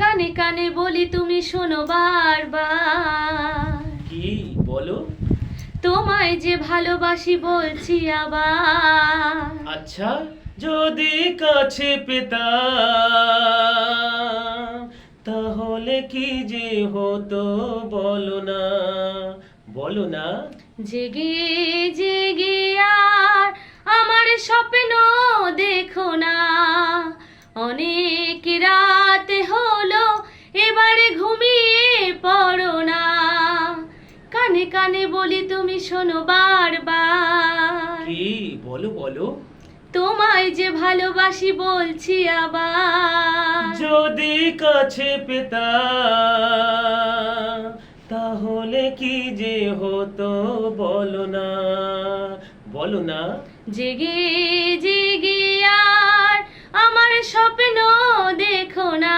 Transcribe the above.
কানে কানে বলি তুমি শোনো বারবার, কি বলো? তোমায় যে ভালোবাসি বলছি আবার। আচ্ছা, যদি কাছে পেতাম তাহলে কি যে হতো বলো না, বলো না। জেগে জেগে আর আমার স্বপ্ন দেখো না, অনেক রাত হলো এবারে ঘুমিয়ে পড়ো না। কানে কানে বলি তুমি শোনো বারবার, কি বলো বলো? তোমায় যে ভালোবাসি বলছি আবার। যদি কাছে পেতাম তাহলে কি যে হতো বলো না, বলো না। জেগে জেগে আর আমার স্বপ্ন দেখো না,